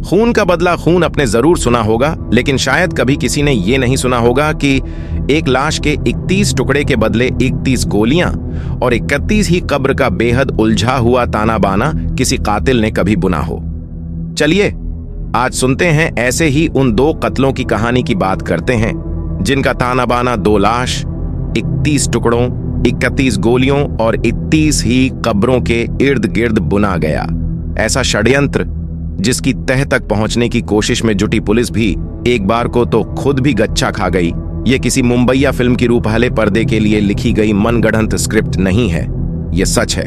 खून का बदला खून आपने जरूर सुना होगा, लेकिन शायद कभी किसी ने यह नहीं सुना होगा कि एक लाश के 31 टुकड़े के बदले 31 गोलियां और 31 ही कब्र का बेहद उलझा हुआ ताना बाना किसी कातिल ने कभी बुना हो। चलिए आज सुनते हैं ऐसे ही उन 2 कत्लों की कहानी की बात करते हैं जिनका ताना बाना 2 लाश, 31 टुकड़ों, 31 गोलियों और 31 ही कब्रों के इर्द गिर्द बुना गया। ऐसा षड्यंत्र जिसकी तह तक पहुंचने की कोशिश में जुटी पुलिस भी एक बार को तो खुद भी गच्चा खा गई। ये किसी मुंबईया फिल्म की रूपहले पर्दे के लिए लिखी गई मनगढ़ंत स्क्रिप्ट नहीं है, ये सच है।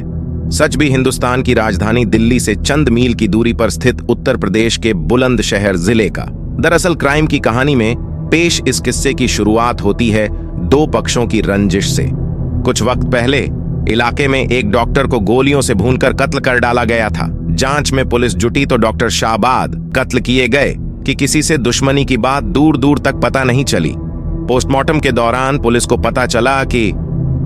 सच भी हिंदुस्तान की राजधानी दिल्ली से चंद मील की दूरी पर स्थित उत्तर प्रदेश के बुलंदशहर जिले का। दरअसल क्राइम की कहानी में पेश इस किस्से की शुरुआत होती है 2 पक्षों की रंजिश से। कुछ वक्त पहले इलाके में एक डॉक्टर को गोलियों से भूनकर कत्ल कर डाला गया था। जांच में पुलिस जुटी तो डॉक्टर शाहबाद कत्ल किए गए कि किसी से दुश्मनी की बात दूर दूर तक पता नहीं चली। पोस्टमार्टम के दौरान पुलिस को पता चला कि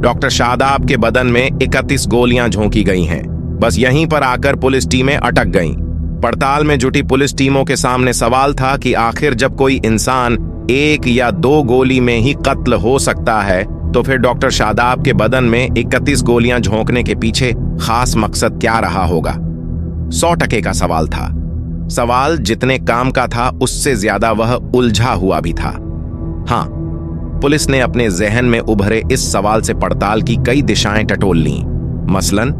डॉक्टर शादाब के बदन में 31 गोलियां झोंकी गई हैं। बस यहीं पर आकर पुलिस टीमें अटक गईं। पड़ताल में जुटी पुलिस टीमों के सामने सवाल था कि आखिर जब कोई इंसान 1 या 2 गोली में ही कत्ल हो सकता है तो फिर डॉक्टर शादाब के बदन में 31 गोलियां झोंकने के पीछे खास मकसद क्या रहा होगा। 100% का सवाल था। सवाल जितने काम का था उससे ज्यादा वह उलझा हुआ भी था। हाँ, पुलिस ने अपने जहन में उभरे इस सवाल से पड़ताल की कई दिशाएं टटोल लीं। मसलन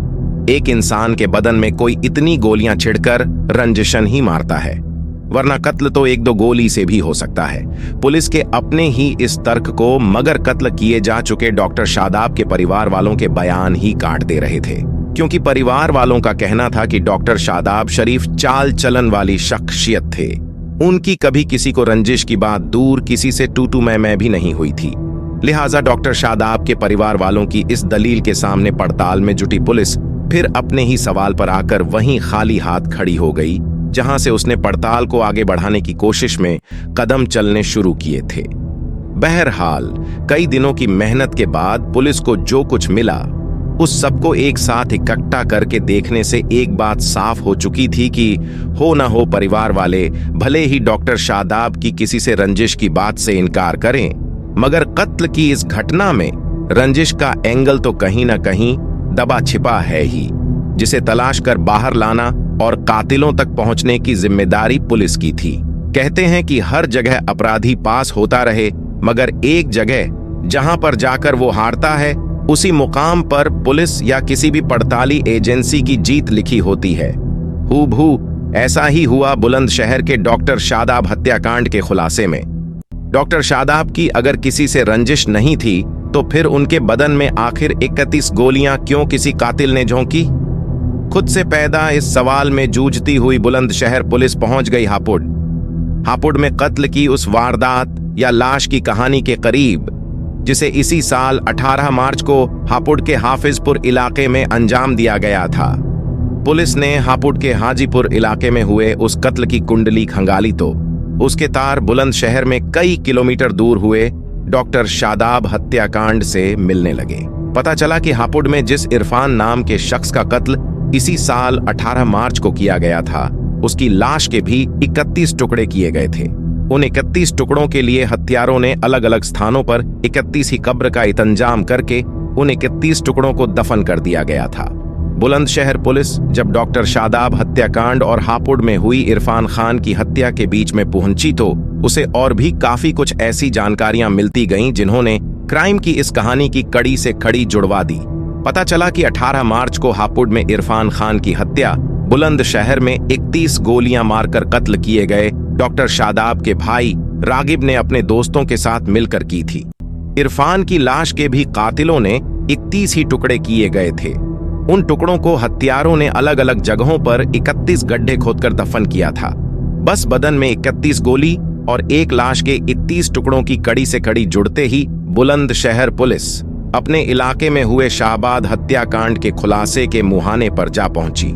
एक इंसान के बदन में कोई इतनी गोलियां छिड़कर रंजिशन ही मारता है, वरना कत्ल तो 1-2 गोली से भी हो सकता है। पुलिस के अपने ही इस तर्क को मगर कत्ल किए जा चुके डॉक्टर शादाब के परिवार वालों के बयान ही काट दे रहे थे, क्योंकि परिवार वालों का कहना था कि डॉक्टर शादाब शरीफ चाल चलन वाली शख्सियत थे। उनकी कभी किसी को रंजिश की बात दूर, किसी से टू मैं भी नहीं हुई थी। लिहाजा डॉक्टर शादाब के परिवार वालों की इस दलील के सामने पड़ताल में जुटी पुलिस फिर अपने ही सवाल पर आकर वहीं खाली हाथ खड़ी हो गई जहां से उसने पड़ताल को आगे बढ़ाने की कोशिश में कदम चलने शुरू किए थे। बहरहाल कई दिनों की मेहनत के बाद पुलिस को जो कुछ मिला उस सबको एक साथ इकट्ठा करके देखने से एक बात साफ हो चुकी थी कि हो न हो परिवार वाले भले ही डॉक्टर शादाब की किसी से रंजिश की बात से इनकार करें, मगर कत्ल की इस घटना में रंजिश का एंगल तो कहीं न कहीं दबा छिपा है ही, जिसे तलाश कर बाहर लाना और कातिलों तक पहुंचने की जिम्मेदारी पुलिस की थी। कहते हैं कि हर जगह अपराधी पास होता रहे, मगर एक जगह जहां पर जाकर वो हारता है उसी मुकाम पर पुलिस या किसी भी पड़ताली एजेंसी की जीत लिखी होती है। हूबहू ऐसा ही हुआ बुलंदशहर के डॉक्टर शादाब हत्याकांड के खुलासे में। डॉक्टर शादाब की अगर किसी से रंजिश नहीं थी तो फिर उनके बदन में आखिर 31 गोलियां क्यों किसी कातिल ने झोंकी? खुद से पैदा इस सवाल में जूझती हुई बुलंदशहर पुलिस पहुंच गई हापुड़ में कत्ल की उस वारदात या लाश की कहानी के करीब, जिसे इसी साल 18 मार्च को हापुड़ के हाफिजपुर इलाके में अंजाम दिया गया था। पुलिस ने हापुड़ के हाजीपुर इलाके में हुए उस कत्ल की कुंडली खंगाली तो उसके तार बुलंदशहर में कई किलोमीटर दूर हुए डॉक्टर शादाब हत्याकांड से मिलने लगे। पता चला कि हापुड़ में जिस इरफान नाम के शख्स का कत्ल इसी साल 18 मार्च को किया गया था, उसकी लाश के भी 31 टुकड़े किए गए थे। उन 31 टुकड़ों के लिए हत्यारों ने अलग अलग स्थानों पर 31 ही कब्र का इंतजाम करके उन 31 टुकड़ों को दफन कर दिया गया था। बुलंदशहर पुलिस जब डॉक्टर शादाब हत्याकांड और हापुड़ में हुई इरफान खान की हत्या के बीच में पहुंची तो उसे और भी काफी कुछ ऐसी जानकारियां मिलती गईं जिन्होंने क्राइम की इस कहानी की कड़ी से कड़ी जुड़वा दी। पता चला कि 18 मार्च को हापुड़ में इरफान खान की हत्या बुलंदशहर में 31 गोलियां मारकर कत्ल किए गए डॉक्टर शादाब के भाई रागिब ने अपने दोस्तों के साथ मिलकर की थी। इरफान की लाश के भी कातिलों ने 31 ही टुकड़े किए गए थे। उन टुकड़ों को हत्यारों ने अलग अलग जगहों पर 31 गड्ढे खोदकर दफन किया था। बस बदन में 31 गोली और एक लाश के 31 टुकड़ों की कड़ी से कड़ी जुड़ते ही बुलंदशहर पुलिस अपने इलाके में हुए शाहबाद हत्याकांड के खुलासे के मुहाने पर जा पहुंची।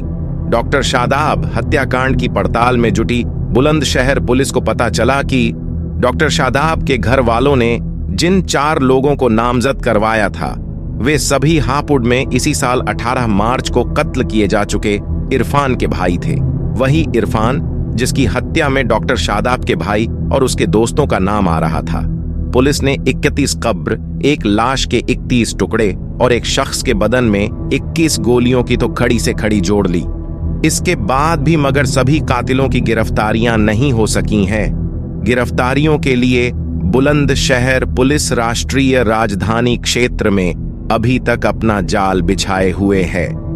डॉक्टर शादाब हत्याकांड की पड़ताल में जुटी बुलंदशहर पुलिस को पता चला कि डॉक्टर शादाब के घर वालों ने जिन 4 लोगों को नामजद करवाया था वे सभी हापुड़ में इसी साल 18 मार्च को कत्ल किए जा चुके इरफान के भाई थे। वही इरफान जिसकी हत्या में डॉक्टर शादाब के भाई और उसके दोस्तों का नाम आ रहा था। पुलिस ने 31 कब्र, एक लाश के 31 टुकड़े और एक शख्स के बदन में 21 गोलियों की तो खड़ी से खड़ी जोड़ ली। इसके बाद भी मगर सभी कातिलों की गिरफ्तारियां नहीं हो सकी हैं। गिरफ्तारियों के लिए बुलंदशहर पुलिस राष्ट्रीय राजधानी क्षेत्र में अभी तक अपना जाल बिछाए हुए है।